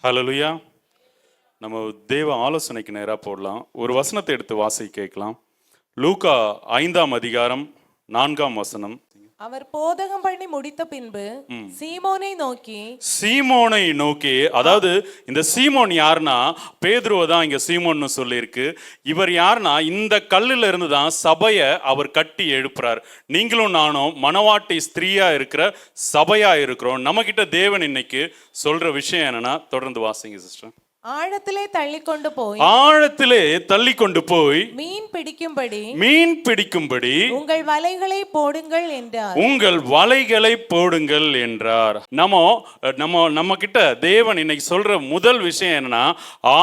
ஹல்லேலூயா. நம்ம தேவ ஆலோசனைக்கு நேராக போடலாம். ஒரு வசனத்தை எடுத்து வாசி கேட்கலாம். லூக்கா 5ஆம் அதிகாரம் 4ஆம் வசனம். அவர் போதகம் பண்ணி முடித்த பின்பு சீமோனை நோக்கி, அதாவது இந்த சீமோன் யாருன்னா பேதுருவை தான் இங்க சீமோன்னு சொல்லியிருக்கு. இவர் யாருன்னா இந்த கல்லுல இருந்து தான் சபையை அவர் கட்டி எழுப்புறார். நீங்களும் நானும் மணவாட்டி ஸ்திரீயா இருக்கிற சபையா இருக்கிறோம். நம்ம கிட்ட தேவன் இன்னைக்கு சொல்ற விஷயம் என்னன்னா, தொடர்ந்து வாசிங்க சிஸ்டர். ஆழத்திலே தள்ளி கொண்டு போய் மீன் பிடிக்கும்படி உங்கள் வலைகளை போடுங்கள் என்றார். நம்ம கிட்ட தேவன் இன்னைக்கு சொல்ற முதல் விஷயம் என்னன்னா,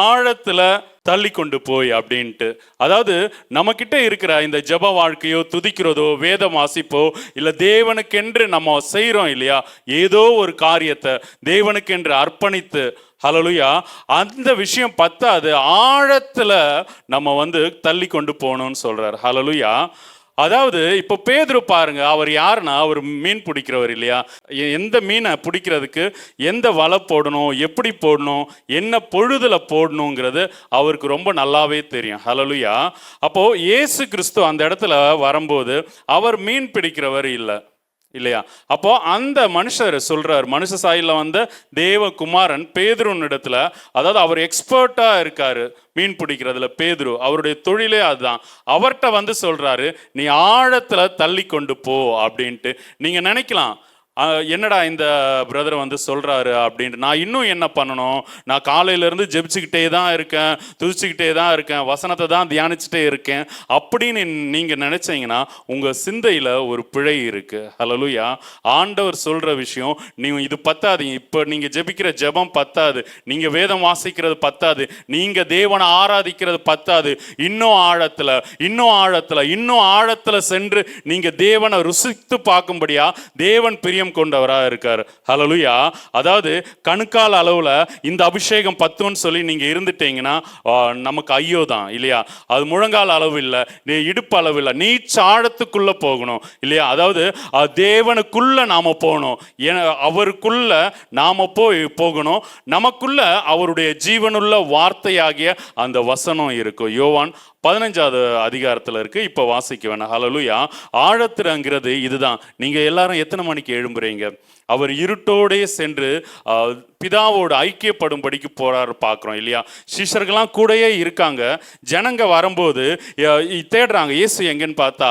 ஆழத்துல தள்ளி கொண்டு போய் அப்படின்ட்டு. அதாவது நம்ம கிட்ட இருக்கிற இந்த ஜெப வாழ்க்கையோ, துதிக்கிறதோ, வேதம் வாசிப்போ, இல்ல தேவனுக்கென்று நம்ம செய்யறோம் இல்லையா, ஏதோ ஒரு காரியத்தை தேவனுக்கென்று அர்ப்பணித்து, ஹல்லேலூயா, அந்த விஷயம் பத்தாது, ஆழத்துல நம்ம தள்ளி கொண்டு போகணும்னு சொல்றார். ஹல்லேலூயா. அதாவது இப்போ பேதுரு பாருங்க, அவர் யாருன்னா அவர் மீன் பிடிக்கிறவர் இல்லையா. எந்த மீனை பிடிக்கிறதுக்கு எந்த வலை போடணும், எப்படி போடணும், என்ன பொழுதுல போடணுங்கிறது அவருக்கு ரொம்ப நல்லாவே தெரியும். ஹல்லேலூயா. அப்போ இயேசு கிறிஸ்து அந்த இடத்துல வரும்போது அவர் மீன் பிடிக்கிறவர் இல்லையா. அப்போ அந்த மனுஷர் சொல்றார், மனுஷ சாயில வந்த தேவகுமாரன் பேதுருன் இடத்துல, அதாவது அவர் எக்ஸ்பர்ட்டா இருக்காரு மீன் பிடிக்கிறதுல. பேதுரு அவருடைய தொழிலே அதுதான். அவர்கிட்ட சொல்றாரு, நீ ஆழத்துல தள்ளி கொண்டு போ அப்படின்ட்டு. நீங்க நினைக்கலாம், என்னடா இந்த பிரதர் சொல்றாரு அப்படின்ட்டு. நான் இன்னும் என்ன பண்ணணும், நான் காலையிலேருந்து ஜெபிச்சுக்கிட்டே தான் இருக்கேன், துதிச்சுக்கிட்டே தான் இருக்கேன், வசனத்தை தான் தியானிச்சுட்டே இருக்கேன் அப்படின்னு நீங்க நினைச்சீங்கன்னா உங்க சிந்தையில ஒரு பிழை இருக்கு. ஹல்லேலூயா. ஆண்டவர் சொல்ற விஷயம், நீங்க இது பத்தாது, இப்போ நீங்க ஜெபிக்கிற ஜெபம் பத்தாது, நீங்க வேதம் வாசிக்கிறது பத்தாது, நீங்க தேவனை ஆராதிக்கிறது பத்தாது, இன்னும் ஆழத்துல சென்று நீங்க தேவனை ருசித்து பார்க்கும்படியா தேவன் பிரியம் கொண்டவராக இருக்கார். ஹல்லேலூயா. அதாவது கணுக்கால் அளவுல இந்த அபிஷேகம் பத்துன்னு சொல்லி நீங்க இருந்துட்டீங்கன்னா நமக்கு ஐயோ தான் இல்லையா. அது முழங்கால் அளவு இல்லை, இடுப்பு அளவு இல்லை, நீச்ச ஆழத்துக்குள்ள போகணும் இல்லையா. அதாவது தேவனுக்குள்ள நாம போகணும், அவருக்குள்ள நாம போகணும். நமக்குள்ள அவருடைய ஜீவனுள்ள வார்த்தையாகிய அந்த வசனம் இருக்கும். யோவான் 15ஆவது அதிகாரத்தில் இருக்கு. இப்போ வாசிக்க வேணாம். ஹல்லேலூயா. ஆழத்துறங்கிறது இதுதான். நீங்க எல்லாரும் எத்தனை மணிக்கு எழும்புறீங்க? அவர் இருட்டோடே சென்று பிதாவோடு ஐக்கியப்படும்படிக்கு போறாரு பார்க்குறோம் இல்லையா. சிஷ்யர்கள்லாம் கூடயே இருக்காங்க. ஜனங்க வரும்போது தேடுறாங்க இயேசு எங்கன்னு பார்த்தா,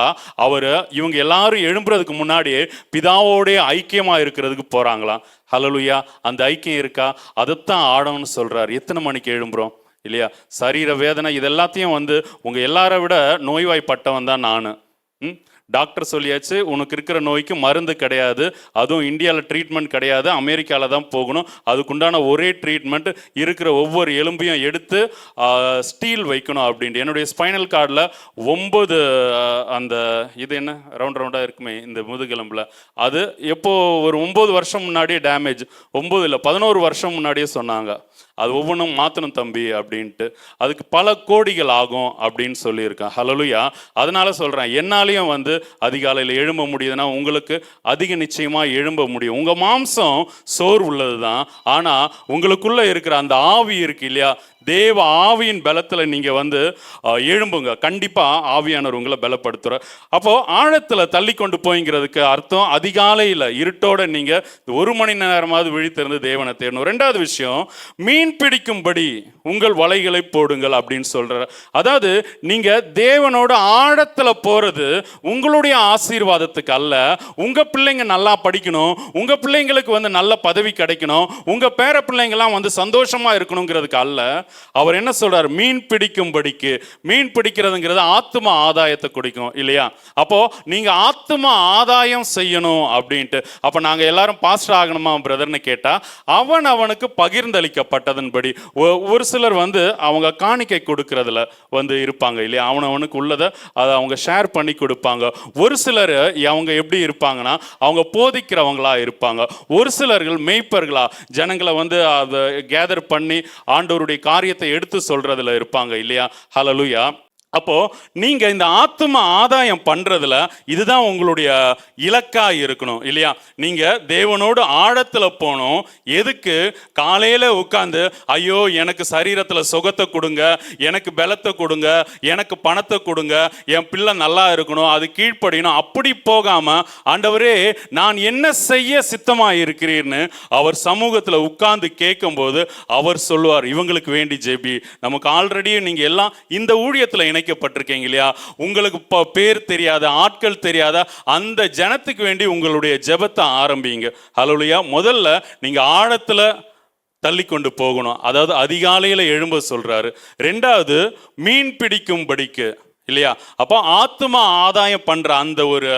இவங்க எல்லாரும் எழும்புறதுக்கு முன்னாடியே பிதாவோடே ஐக்கியமா இருக்கிறதுக்கு போறாங்களாம். ஹல்லேலூயா. அந்த ஐக்கியம் இருக்கா? அதைத்தான் ஆழம்னு சொல்றாரு. எத்தனை மணிக்கு எழும்புறோம் இல்லையா. சரீர வேதனை இது எல்லாத்தையும் உங்க எல்லாரை விட நோய்வாய்ப்பட்டவன் தான் நான். டாக்டர் சொல்லியாச்சு, உனக்கு இருக்கிற நோய்க்கு மருந்து கிடையாது, அதுவும் இந்தியாவில் ட்ரீட்மெண்ட் கிடையாது, அமெரிக்காவில் தான் போகணும். அதுக்குண்டான ஒரே ட்ரீட்மெண்ட் இருக்கிற ஒவ்வொரு எலும்பையும் எடுத்து ஸ்டீல் வைக்கணும் அப்படின்ட்டு. என்னுடைய ஸ்பைனல் கார்டில் 9 அந்த இது என்ன ரவுண்டாக இருக்குமே இந்த முதுகெலும்பில், அது எப்போ ஒரு 9 வருஷம் முன்னாடியே டேமேஜ், 9 இல்லை 11 வருஷம் முன்னாடியே சொன்னாங்க, அது ஒவ்வொன்றும் மாற்றணும் தம்பி அப்படின்ட்டு. அதுக்கு பல கோடிகள் ஆகும் அப்படின்னு சொல்லியிருக்கேன். ஹல்லேலூயா. அதனால சொல்கிறேன், என்னாலையும் அதிகாலையில் எழும்ப முடியுதுன்னா உங்களுக்கு அதிக நிச்சயமாக எழும்ப முடியும். உங்கள் மாம்சம் சோர் உள்ளது தான், ஆனால் உங்களுக்குள்ள இருக்கிற அந்த ஆவி இருக்கு இல்லையா, தேவ ஆவியின் பலத்தில் நீங்கள் எழும்புங்க. கண்டிப்பாக ஆவியானவர் உங்களை பலப்படுத்துகிற. அப்போது ஆழத்தில் தள்ளி கொண்டு போய்ங்கிறதுக்கு அர்த்தம் அதிகாலையில் இருட்டோட நீங்கள் 1 மணி நேரமாவது விழித்திருந்து தேவனை தேடணும். 2வது விஷயம், மீன் பிடிக்கும்படி உங்கள் வலைகளை போடுங்கள் அப்படின்னு சொல்கிற. அதாவது நீங்கள் தேவனோட ஆழத்தில் போகிறது உங்களுடைய ஆசீர்வாதத்துக்கு அல்ல. உங்கள் பிள்ளைங்க நல்லா படிக்கணும், உங்கள் பிள்ளைங்களுக்கு நல்ல பதவி கிடைக்கணும், உங்கள் பேர பிள்ளைங்கள்லாம் சந்தோஷமாக இருக்கணுங்கிறதுக்கு அல்ல. அவர் என்ன சொல்றார்? மீன் பிடிக்கும்படிக்கு. மீன் பிடிக்கிறதுங்கிறது ஆத்ம ஆதாயத்தை கொடுக்கும் இல்லையா. அப்போ நீங்க ஆத்ம ஆதாயம் செய்யணும் அப்படின்ட்டு. அப்ப நாங்க எல்லாரும் பாஸ்டர் ஆகணுமா பிரதர்னு கேட்டா, அவனுக்கு பகிர்ந்தளிக்கப்பட்டதன்படி. ஒரு சிலர் அவங்க காணிக்கை கொடுக்கறதுல இருப்பாங்க இல்லையா, அவனுக்கு உள்ளதை அதை அவங்க ஷேர் பண்ணி கொடுப்பாங்க. ஒரு சிலர் அவங்க எப்படி இருப்பாங்கன்னா, அவங்க போதிக்கிறவங்களா இருப்பாங்க. ஒரு சிலர்கள் மெய்ப்பர்களா ஜனங்களை அதை கேதர் பண்ணி ஆண்டவருடைய காரியத்தை எடுத்து சொல்றதுல இருப்பாங்க இல்லையா. ஹல்லேலூயா. அப்போ நீங்க இந்த ஆத்தும ஆதாயம் பண்றதுல இதுதான் உங்களுடைய இலக்கா இருக்கணும் இல்லையா? நீங்க தேவனோடு ஆழத்துல போகணும். எதுக்கு? காலையில உட்கார்ந்து ஐயோ எனக்கு சரீரத்துல சுகத்தை கொடுங்க, எனக்கு பலத்தை கொடுங்க, எனக்கு பணத்தை கொடுங்க, என் பிள்ளை நல்லா இருக்கணும், அது கீழ்ப்படியணும், அப்படி போகாம ஆண்டவரே நான் என்ன செய்ய சித்தமா இருக்கிறீர்னு அவர் சமூகத்துல உட்கார்ந்து கேட்கும்போது அவர் சொல்லுவார், இவங்களுக்கு வேண்டி ஜெபி. நமக்கு ஆல்ரெடி நீங்க எல்லாம் இந்த ஊழியத்துல இணைக்கப்பட்டிருக்கீங்க இல்லையா? உங்களுக்கு பேர் தெரியாத, ஆட்கள் தெரியாத அந்த ஜனத்துக்கு வேண்டி உங்களுடைய ஜெபத்தை ஆரம்பிங்க. ஹல்லேலூயா. முதல்ல நீங்க ஆழத்துல தள்ளி கொண்டு போகணும். அதாவது அதிகாலையில எழும்ப சொல்றாரு. ரெண்டாவது மீன் பிடிக்கும்படிக்கு இல்லையா? அப்போ ஆத்தும ஆதாயம் பண்ற அந்த ஒரு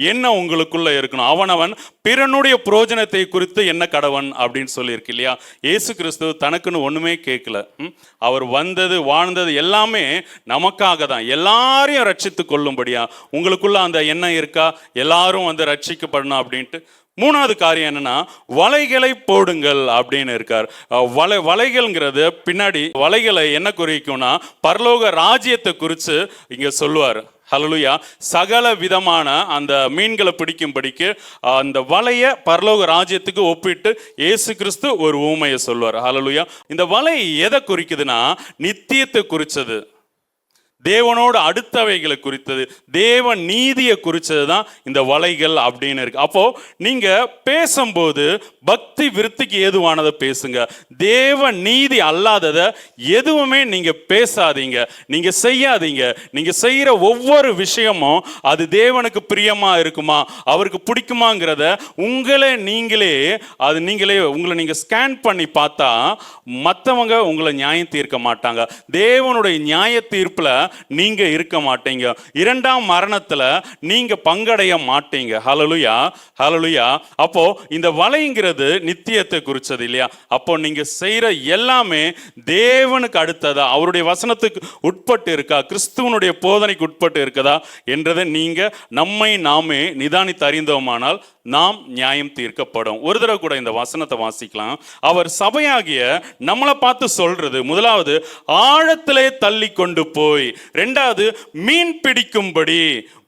எண்ணம் உங்களுக்குள்ள இருக்கணும். அவனவன் பிறனுடைய பிரயோஜனத்தை குறித்து என்ன கடவன் அப்படின்னு சொல்லியிருக்கு இல்லையா? இயேசு கிறிஸ்து தனக்குன்னு ஒண்ணுமே கேட்கல. அவர் வந்தது வாழ்ந்தது எல்லாமே நமக்காக தான், எல்லாரையும் ரட்சித்து கொள்ளும்படியா. உங்களுக்குள்ள அந்த எண்ணம் இருக்கா? எல்லாரும் வந்து ரட்சிக்கப்படணும் அப்படின்ட்டு. மூணாவது காரியம் என்னன்னா, வலைகளை போடுங்கள் அப்படின்னு இருக்கார். வலைகள்ங்கிறது பின்னாடி வலைகளை என்ன குறிக்கும்னா பரலோக ராஜ்யத்தை குறித்து இங்க சொல்லுவார். ஹல்லேலூயா. சகல விதமான அந்த மீன்களை பிடிக்கும்படிக்கு அந்த வலைய பரலோக ராஜ்யத்துக்கு ஒப்பிட்டு இயேசு கிறிஸ்து ஒரு ஊமையை சொல்வார். ஹல்லேலூயா. இந்த வலை எதை குறிக்குதுன்னா நித்தியத்தை குறிச்சது, தேவனோடு அடுத்தவைகளை குறித்தது, தேவ நீதியை குறித்தது தான் இந்த வலைகள் அப்படின்னு இருக்கு. அப்போ நீங்க பேசும்போது பக்தி விருத்திக்கு ஏதுவானதை பேசுங்க. தேவ நீதி அல்லாததை எதுவுமே நீங்க பேசாதீங்க, நீங்க செய்யாதீங்க. நீங்க செய்யற ஒவ்வொரு விஷயமும் அது தேவனுக்கு பிரியமா இருக்குமா, அவருக்கு பிடிக்குமாங்கிறத உங்களை நீங்க ஸ்கேன் பண்ணி பார்த்தா மற்றவங்க உங்களை நியாயம் தீர்க்க மாட்டாங்க. தேவனுடைய நியாய தீர்ப்புல நீங்க இருக்க மாட்டீங்க. இரண்டாம் மரணத்துல நீங்க பங்கடைய மாட்டீங்க. ஹல்லேலூயா, ஹல்லேலூயா. அப்போ இந்த வலைங்கிறது நித்தியத்தை குறிச்சது இல்லையா? அப்போ நீங்க செய்யற எல்லாமே தேவனுக்கு அடுத்ததா, அவருடைய வசனத்துக்கு உட்பட்டு இருக்கா, கிறிஸ்துவனுடைய போதனைக்கு உட்பட்டு இருக்கதா என்றதை நீங்க நம்மை நாமே நிதானித்து அறிந்தோமானால் நாம் நியாயம் தீர்க்கப்படும். ஒரு தடவை கூட இந்த வசனத்தை வாசிக்கலாம். அவர் சபையாகிய நம்மளை பார்த்து சொல்றது, முதலாவது ஆழத்திலே தள்ளி கொண்டு போய், ரெண்டாவது மீன் பிடிக்கும்படி,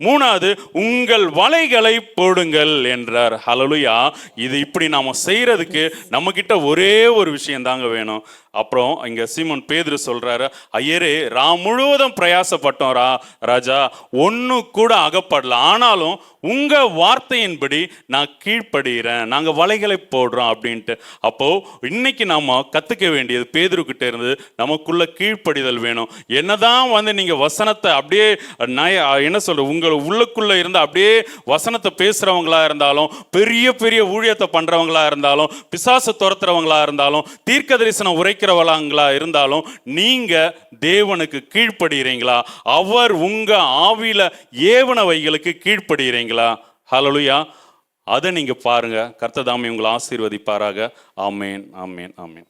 மூணாவது உங்கள் வலைகளை போடுங்கள் என்றார். ஹல்லேலூயா. இது இப்படி நாம செய்யறதுக்கு நம்ம கிட்ட ஒரே ஒரு விஷயம் தாங்க வேணும். அப்புறம் இங்க சீமோன் பேதுரு சொல்றாரு, ஐயரே முழுவதும் பிரயாசப்பட்டோம் ராஜா, ஒன்னு கூட அகப்படல, ஆனாலும் உங்க வார்த்தையின்படி நான் கீழ்ப்படுகிறேன், நாங்க வலைகளை போடுறோம் அப்படின்ட்டு. அப்போ இன்னைக்கு நாம கத்துக்க வேண்டியது பேதுரு கிட்ட இருந்து நமக்குள்ள கீழ்ப்படிதல் வேணும். என்னதான் வந்து நீங்க வசனத்தை அப்படியே என்ன சொல்ற உங்க உள்ளுக்குள்ள இருந்து அப்படியே வசனத்தை பேசுறவங்களா இருந்தாலும், பெரிய பெரிய ஊழியத்தை பண்றவங்களா இருந்தாலும், பிசாசு துரத்துறவங்களா இருந்தாலும், தீர்க்க தரிசனம் உரைக்கிறவங்களா இருந்தாலும், நீங்க தேவனுக்கு கீழ்ப்படுகிறீங்களா? அவர் உங்க ஆவியில ஏவனவைகளுக்கு கீழ்ப்படுகிறீங்களா? ஹல்லேலூயா. அதை நீங்க பாருங்க. கர்த்தர் தாமே உங்களை ஆசீர்வதிப்பாராக. ஆமென், ஆமென், ஆமென்.